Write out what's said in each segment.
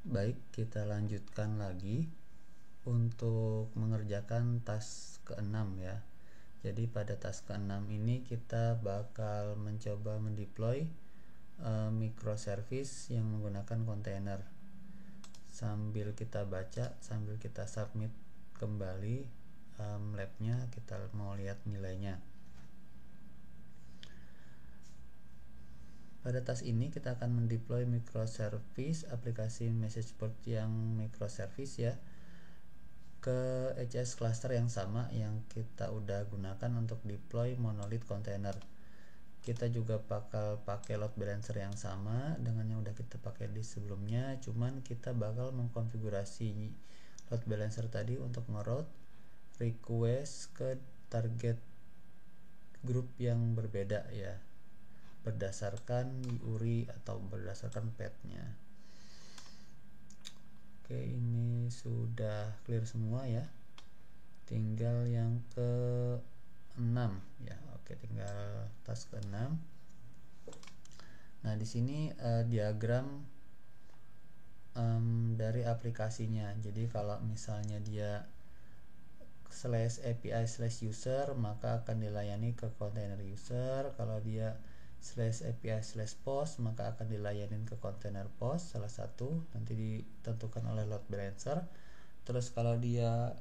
Baik, kita lanjutkan lagi untuk mengerjakan task ke-6 ya. Jadi pada task ke-6 ini kita bakal mencoba mendeploy microservice yang menggunakan kontainer. Sambil kita baca, sambil kita submit kembali labnya, kita mau lihat nilainya. Pada task ini kita akan mendeploy microservice aplikasi messageboard yang microservice ya ke ECS cluster yang sama yang kita udah gunakan untuk deploy monolith container. Kita juga bakal pakai load balancer yang sama dengan yang udah kita pakai di sebelumnya, cuman kita bakal mengkonfigurasi load balancer tadi untuk nge-route request ke target grup yang berbeda ya, berdasarkan URI atau berdasarkan path-nya. Oke, ini sudah clear semua ya. Tinggal yang ke-6 ya. Oke, tinggal task ke-6. Nah, di sini diagram dari aplikasinya. Jadi kalau misalnya dia /API/user maka akan dilayani ke kontainer user. Kalau dia /API/post maka akan dilayani ke kontainer post, salah satu nanti ditentukan oleh load balancer. Terus kalau dia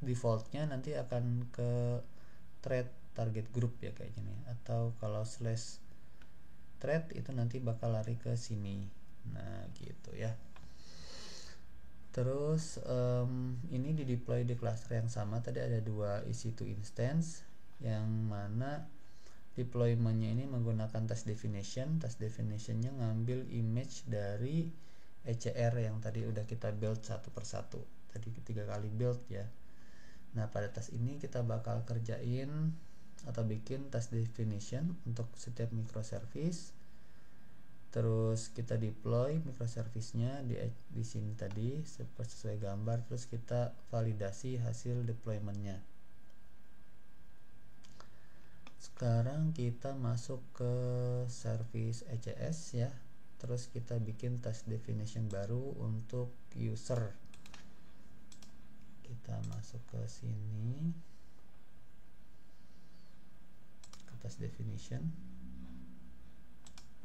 defaultnya nanti akan ke thread target group ya kayak gini, atau kalau /thread itu nanti bakal lari ke sini. Nah gitu ya. Terus ini di deploy di cluster yang sama. Tadi ada dua EC2 instance yang mana deploymentnya ini menggunakan task definition. Task definitionnya ngambil image dari ECR yang tadi udah kita build satu persatu. Tadi 3 kali build ya. Nah pada task ini kita bakal kerjain atau bikin task definition untuk setiap microservice. Terus kita deploy microservice-nya di sini tadi sesuai gambar. Terus kita validasi hasil deployment-nya. Sekarang kita masuk ke service ECS ya. Terus kita bikin task definition baru untuk user. Kita masuk ke sini, ke task definition,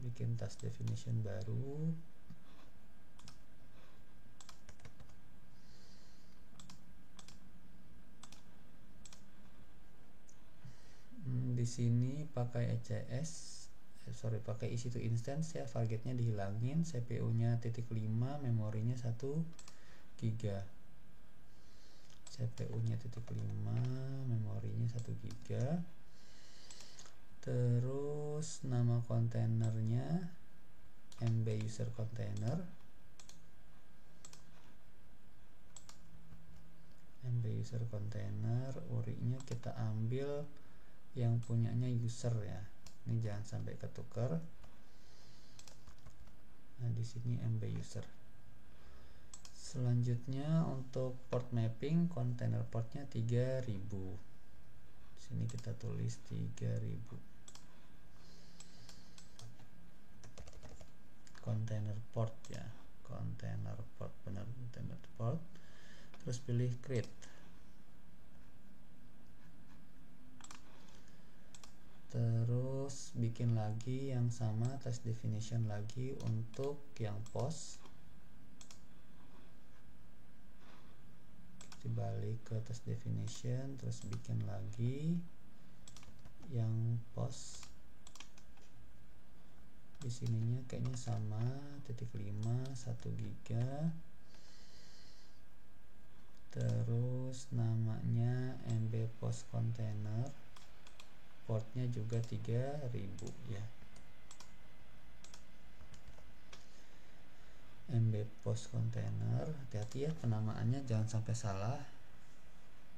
bikin task definition baru. Di sini pakai ECS, pakai EC2 instance ya. Targetnya dihilangin, CPU-nya -5, memorinya 1 GB. CPU-nya -5, memorinya 1 GB. Terus nama kontainernya MB user container. MB user container, URI-nya kita ambil yang punyanya user ya. Ini jangan sampai ketukar. Nah, di sini MB user. Selanjutnya untuk port mapping, container portnya 3000. Sini kita tulis 3000. Container port ya, container port, benar, container port. Terus pilih create. Terus bikin lagi yang sama, task definition lagi untuk yang post. Balik ke task definition, terus bikin lagi yang post. Di sininya kayaknya sama, -5, 1 GB. Terus namanya MB post container, portnya juga 3000 ya. MB post container, hati-hati ya penamaannya jangan sampai salah.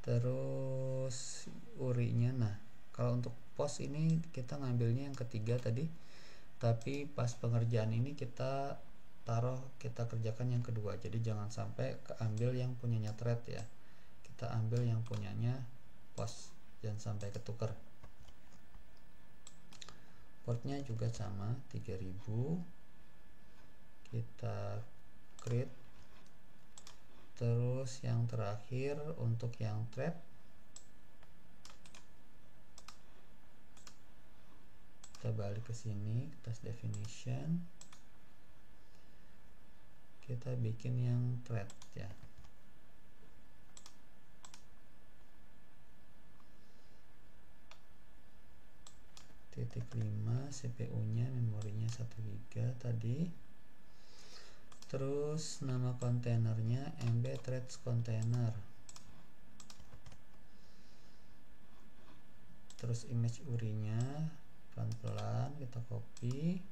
Terus URI-nya, nah kalau untuk post ini kita ngambilnya yang ketiga tadi, tapi pas pengerjaan ini kita kerjakan yang kedua. Jadi jangan sampai keambil yang punyanya thread ya, kita ambil yang punyanya post, jangan sampai ketuker. portnya juga sama 3000, kita create. Terus yang terakhir untuk yang thread kita balik ke sini, task definition, kita bikin yang thread ya. Titik 5, CPU nya memorinya 1 GB tadi. Terus nama kontainernya MB threads container. Terus image URI-nya pelan-pelan kita copy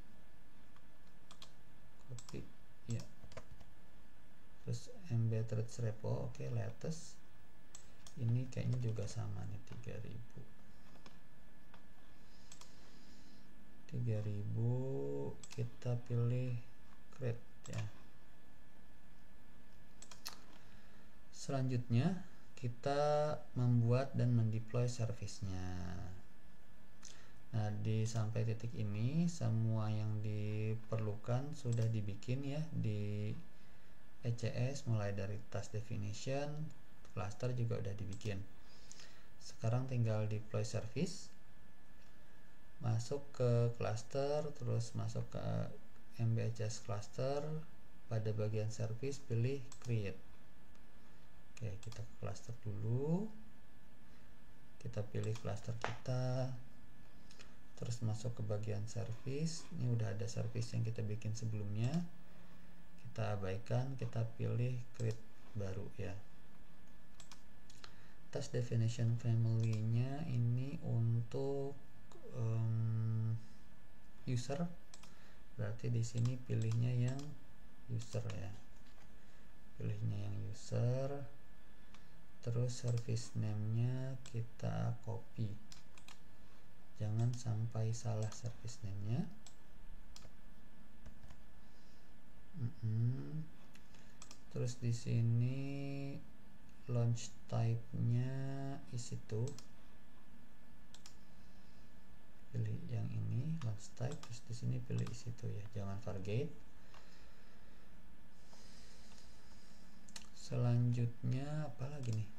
ya. Terus MB threads repo, oke, latest. Ini kayaknya juga sama nih 3000, kita pilih create ya. Selanjutnya kita membuat dan mendeploy service-nya. Nah, di sampai titik ini semua yang diperlukan sudah dibikin ya di ECS, mulai dari task definition, cluster juga udah dibikin. Sekarang tinggal deploy service. Masuk ke cluster, terus masuk ke MBHS cluster, pada bagian service pilih create. Oke, kita ke cluster dulu, kita pilih cluster kita, terus masuk ke bagian service. Ini udah ada service yang kita bikin sebelumnya, kita abaikan, kita pilih create baru ya. Task definition family-nya ini untuk user, berarti di sini pilihnya yang user ya, pilihnya yang user. Terus service name-nya kita copy, jangan sampai salah service name-nya. Terus di sini launch type-nya EC2, pilih yang ini launch type, terus di sini pilih EC2 ya, jangan forget. Selanjutnya apa lagi nih?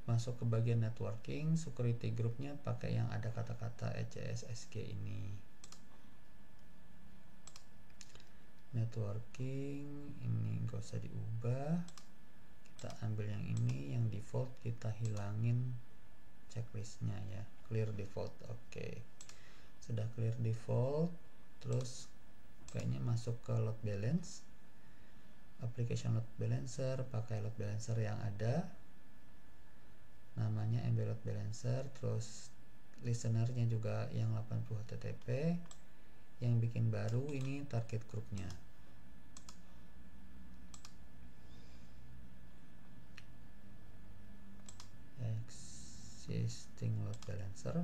Masuk ke bagian networking, security groupnya pakai yang ada kata-kata ECS-SG ini. Networking ini gak usah diubah, kita ambil yang ini, yang default kita hilangin checklistnya ya, clear default. Oke, sudah clear default. Terus kayaknya masuk ke load balance, application load balancer, pakai load balancer yang ada, namanya MB load balancer. Terus listenernya juga yang 80 HTTP. Yang bikin baru ini target groupnya. Existing load balancer,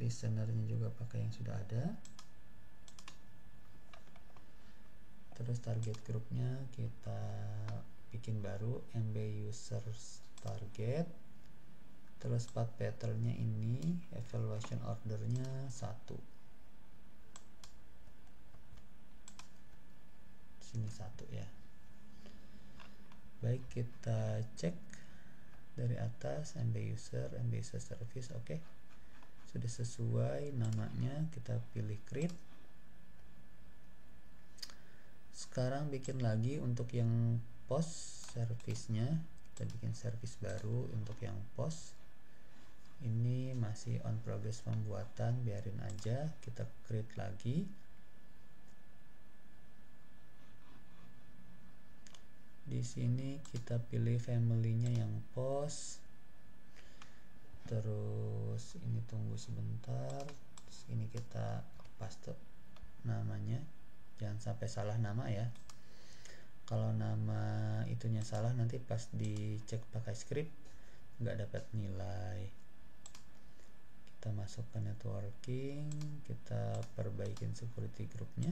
listenernya juga pakai yang sudah ada. Terus target groupnya kita bikin baru, MB users target. Terus path patternnya ini, evaluation ordernya 1, sini 1 ya. Baik, kita cek dari atas, MB user service. Oke, sudah sesuai namanya, kita pilih create. Sekarang bikin lagi untuk yang post service-nya, kita bikin service baru untuk yang post. Ini masih on progress pembuatan, biarin aja, kita create lagi. Di sini kita pilih family-nya yang post. Terus ini tunggu sebentar. Terus ini kita paste namanya, jangan sampai salah nama ya. Kalau nama itunya salah, nanti pas dicek pakai script nggak dapat nilai. Kita masuk ke networking, kita perbaikin security groupnya.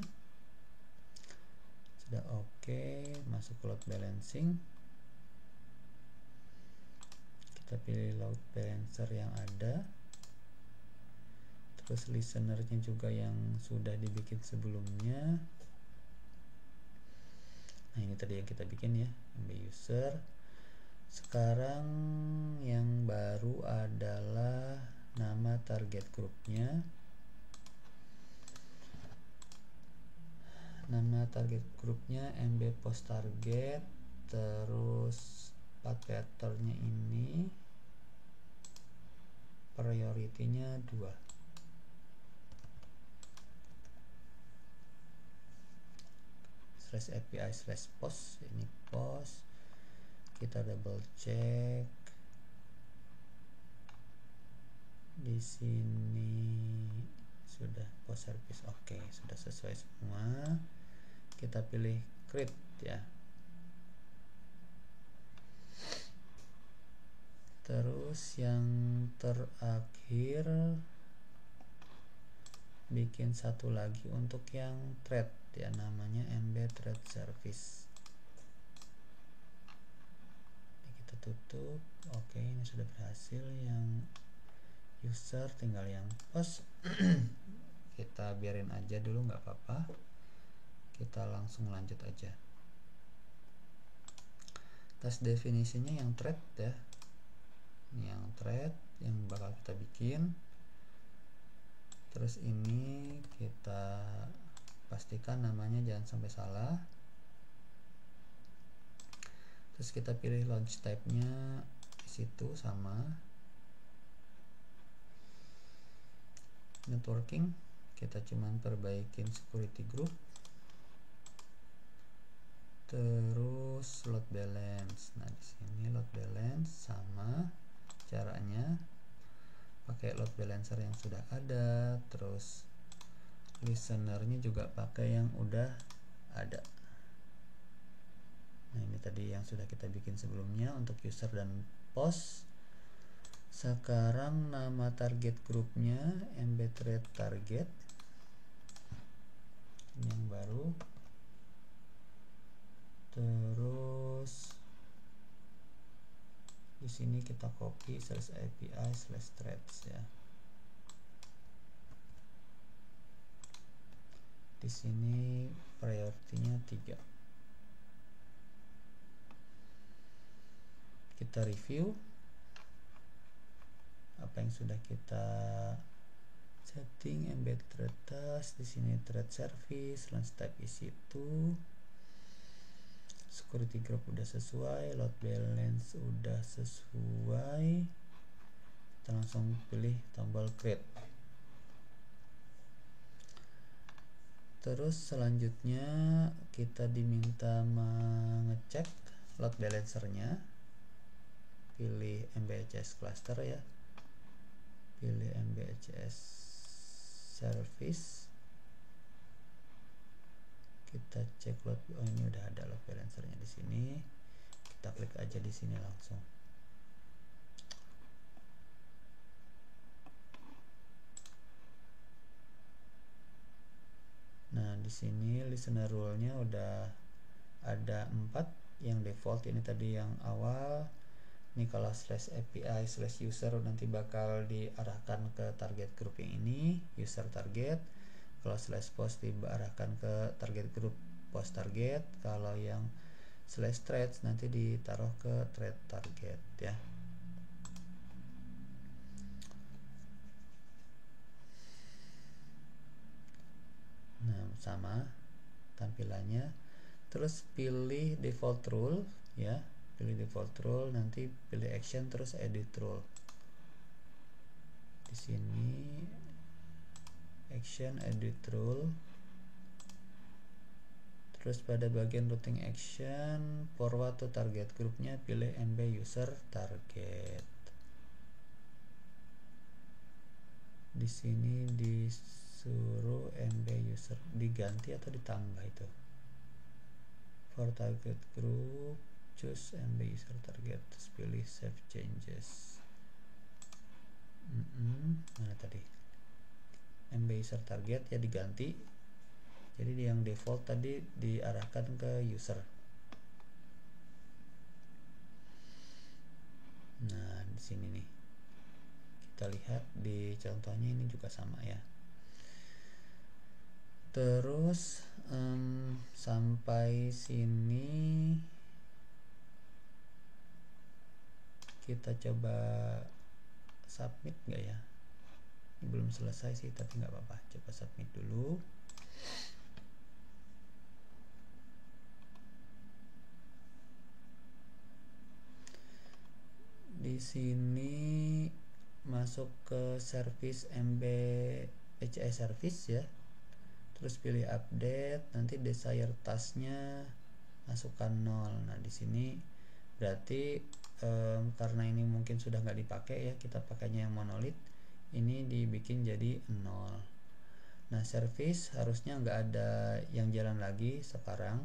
Sudah oke, masuk ke load balancing, kita pilih load balancer yang ada, terus listenernya juga yang sudah dibikin sebelumnya. Nah ini tadi yang kita bikin ya, MB user. Sekarang yang baru adalah nama target grupnya. Nama target grupnya MB post target, terus path patternnya ini priority-nya 2. /API/post, ini post. Kita double check di sini sudah post service. Oke, sudah sesuai semua. Kita pilih create ya. Terus yang terakhir bikin satu lagi untuk yang thread ya, namanya MB thread service. Kita tutup. Oke, ini sudah berhasil. Yang user tinggal yang post. Kita biarin aja dulu, nggak apa-apa. Kita langsung lanjut aja. Task definisinya yang thread ya. Ini yang thread yang bakal kita bikin. Terus ini kita pastikan namanya jangan sampai salah. Terus kita pilih launch type-nya di situ sama. Networking kita cuman perbaikin security group. Terus load balance. Nah, di sini load balance sama caranya pakai load balancer yang sudah ada, terus listenernya juga pakai yang udah ada. Nah, ini tadi yang sudah kita bikin sebelumnya untuk user dan post. Sekarang nama target grupnya MB thread target. Ini yang baru. Terus di sini kita copy /API/threads ya. Di sini priority-nya 3. Kita review apa yang sudah kita setting. Embed thread task, di sini thread service, launch type isi itu, security group udah sesuai, load balance udah sesuai. Kita langsung pilih tombol create. Terus selanjutnya kita diminta mengecek load balancernya. Pilih MBHS cluster ya, pilih MBHS service. Kita cek load, oh ini udah ada load balancernya di sini. Kita klik aja di sini langsung. Nah, di sini listener rule-nya udah ada 4 yang default. Ini tadi yang awal. Ini kalau /API/user nanti bakal diarahkan ke target group yang ini, user target. Kalau /post diarahkan ke target group post target. Kalau yang /threads nanti ditaruh ke thread target ya. Nah, sama tampilannya. Terus pilih default rule ya. Pilih default rule, nanti pilih action, terus edit rule. Di sini action, edit rule. Terus pada bagian routing action, forward to target grupnya pilih MB user target. Di sini disuruh MB user diganti atau ditambah itu. For target group choose MB user target, terus pilih save changes. Mana tadi MB user target ya, diganti. Jadi yang default tadi diarahkan ke user. Nah, di sini nih, kita lihat di contohnya ini juga sama ya. Terus sampai sini kita coba submit nggak ya? Ini belum selesai sih, tapi nggak apa-apa, coba submit dulu. Di sini masuk ke service MBHS service ya, terus pilih update, nanti desired tasknya masukkan 0. Nah di sini berarti karena ini mungkin sudah nggak dipakai ya, kita pakainya yang monolith, ini dibikin jadi 0. Nah service harusnya nggak ada yang jalan lagi sekarang.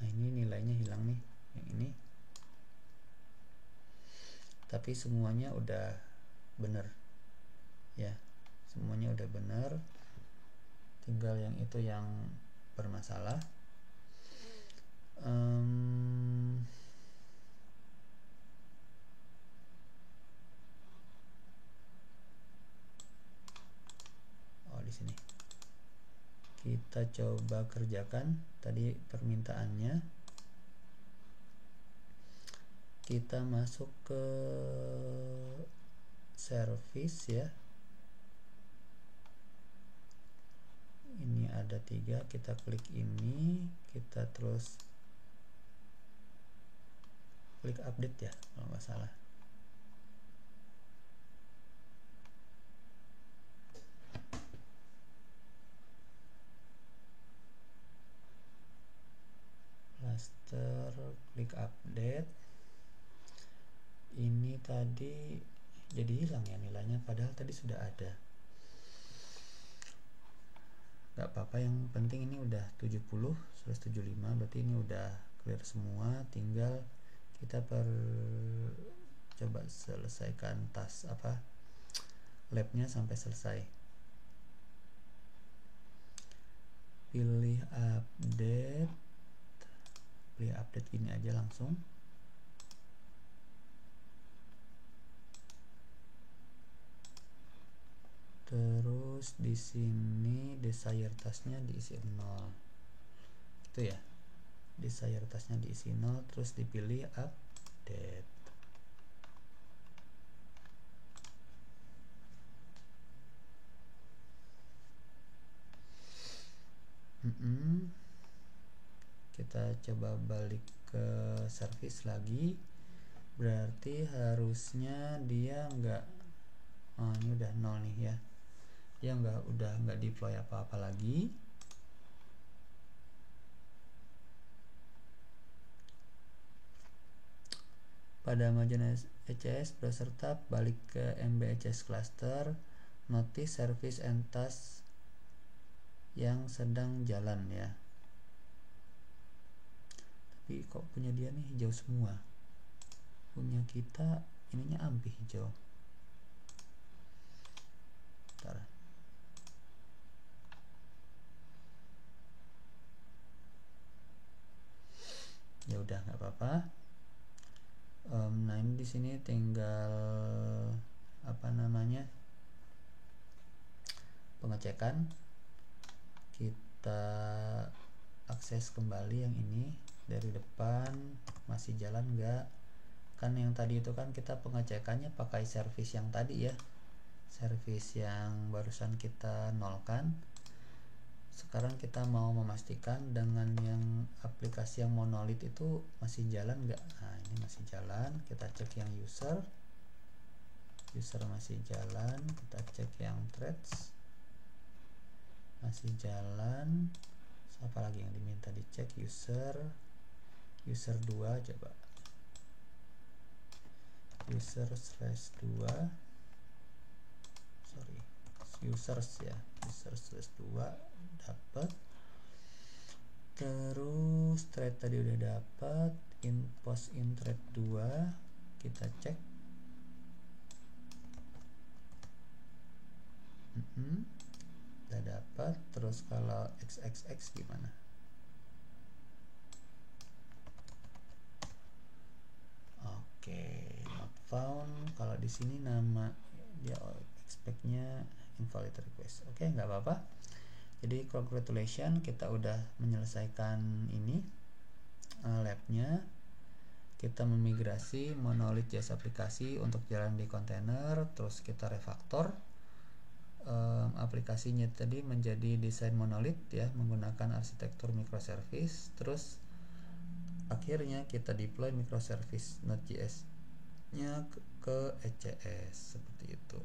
Nah ini nilainya hilang nih, yang ini, tapi semuanya udah bener ya, semuanya udah bener, tinggal yang itu yang bermasalah. Di sini kita coba kerjakan tadi permintaannya. Kita masuk ke service ya, ini ada 3, kita klik ini, kita terus klik update ya kalau nggak salah. Cluster, klik update. Ini tadi jadi hilang ya nilainya, padahal tadi sudah ada. Gak apa-apa, yang penting ini udah 70 175, berarti ini udah clear semua. Tinggal kita coba selesaikan task labnya sampai selesai. Pilih update gini aja langsung. Terus di sini desired tasknya diisi 0, itu ya, desired tasknya diisi 0, terus dipilih update. Kita coba balik ke service lagi, berarti harusnya dia enggak, ini udah 0 nih ya, dia udah nggak deploy apa-apa lagi. Pada Mageddon HCS browser tab, balik ke MBHS cluster, notice service and task yang sedang jalan ya. Tapi kok punya dia nih hijau semua, punya kita ininya ambi hijau. Bentar. Ya udah nggak apa-apa. Nah ini di sini tinggal pengecekan. Kita akses kembali yang ini dari depan, masih jalan nggak? Kan yang tadi itu kan kita pengecekannya pakai service yang tadi ya, service yang barusan kita nolkan. Sekarang kita mau memastikan dengan yang aplikasi yang monolith itu masih jalan nggak. Nah ini masih jalan, kita cek yang user masih jalan, kita cek yang threads masih jalan. Apa lagi yang diminta dicek? user 2, coba user/2 dapat. Terus thread tadi udah dapat, post in thread 2 kita cek. Udah dapat. Terus kalau XXX gimana? kalau di sini nama dia expectnya invalid request. Oke, nggak apa-apa. Jadi congratulations, kita udah menyelesaikan ini labnya. Kita memigrasi monolith JS aplikasi untuk jalan di kontainer, terus kita refactor aplikasinya tadi menjadi desain monolith ya, menggunakan arsitektur microservice. Terus akhirnya kita deploy microservice Node.js nya ke ECS seperti itu.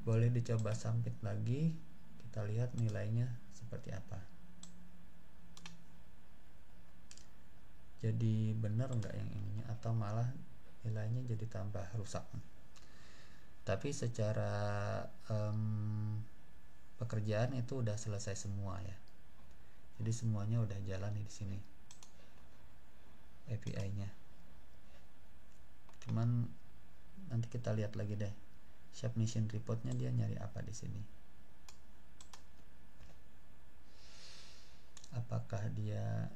Boleh dicoba submit lagi, kita lihat nilainya seperti apa. Jadi benar nggak yang ininya, atau malah nilainya jadi tambah rusak. Tapi secara pekerjaan itu udah selesai semua ya. Jadi semuanya udah jalan di sini API-nya. Cuman nanti kita lihat lagi deh shape mission reportnya dia nyari apa di sini. Apakah dia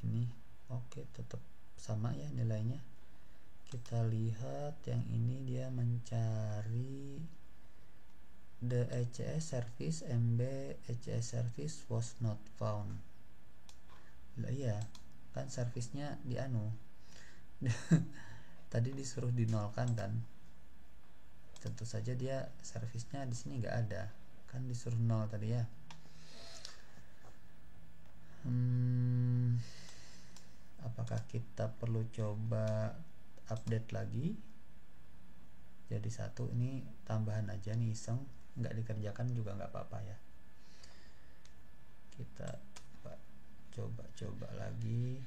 ini oke, tetap sama ya nilainya. Kita lihat yang ini dia mencari the ECS service MB ECS service was not found. Lah iya, kan servisnya di anu. Tadi disuruh dinolkan kan. Tentu saja dia servisnya di sini nggak ada. Kan disuruh nol tadi ya. Apakah kita perlu coba update lagi jadi 1? Ini tambahan aja nih, iseng, nggak dikerjakan juga nggak apa-apa ya. Kita coba lagi.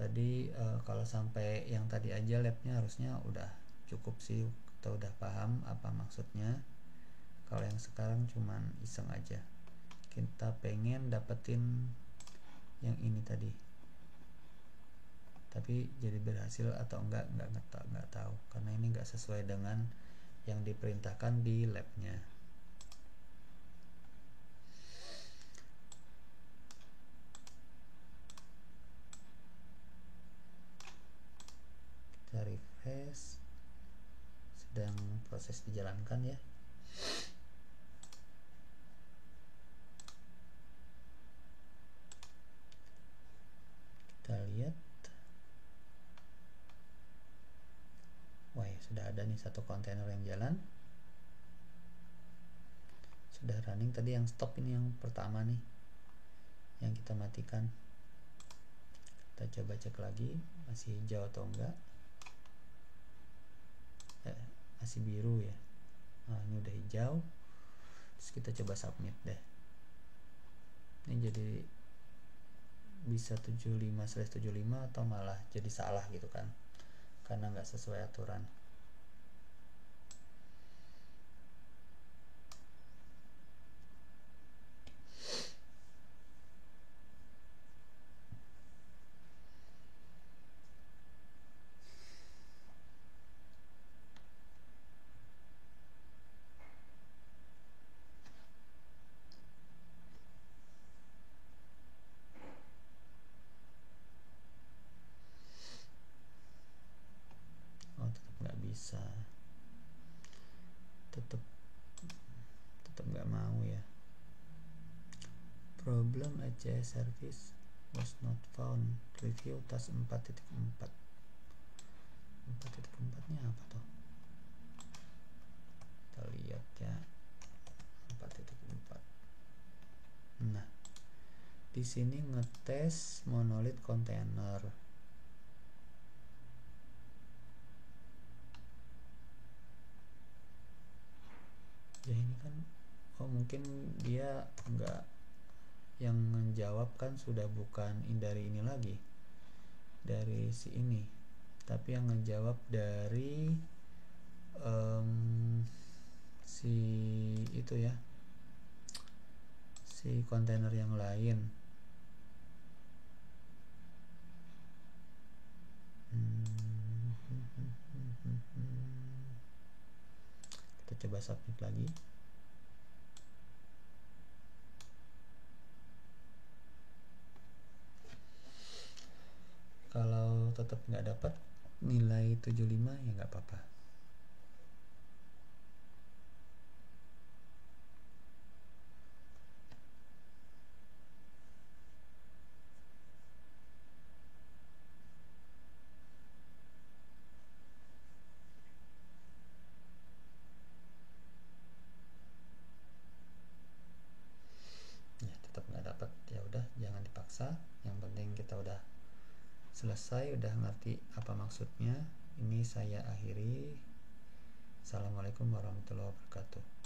Tadi kalau sampai yang tadi aja labnya harusnya udah cukup sih, kita udah paham apa maksudnya. Kalau yang sekarang cuman iseng aja, kita pengen dapetin yang ini tadi, tapi jadi berhasil atau enggak tahu, karena ini enggak sesuai dengan yang diperintahkan di labnya. Kita refresh, sedang proses dijalankan ya. Kita lihat, wah ya, sudah ada nih satu kontainer yang jalan, sudah running. Tadi yang stop ini yang pertama nih yang kita matikan. Kita coba cek lagi masih hijau atau enggak. Masih biru ya. Nah, ini udah hijau. Terus kita coba submit deh. Ini jadi bisa 75/75 atau malah jadi salah gitu kan, karena nggak sesuai aturan. Bisa tetap nggak mau ya. Problem ECS service was not found, review task 4.4. 4.4 nya apa tuh? Kita lihat ya, 4.4. Nah, di sini ngetes monolith container. Ya ini kan, mungkin dia enggak, yang menjawab kan sudah bukan dari ini lagi, dari si ini, tapi yang menjawab dari si itu ya, si kontainer yang lain. Kita coba submit lagi. Kalau tetap nggak dapat nilai 75 ya nggak apa-apa. Ya tetap nggak dapat, ya udah jangan dipaksa, yang penting kita udah selesai, udah ngerti apa maksudnya. Ini saya akhiri. Assalamualaikum warahmatullahi wabarakatuh.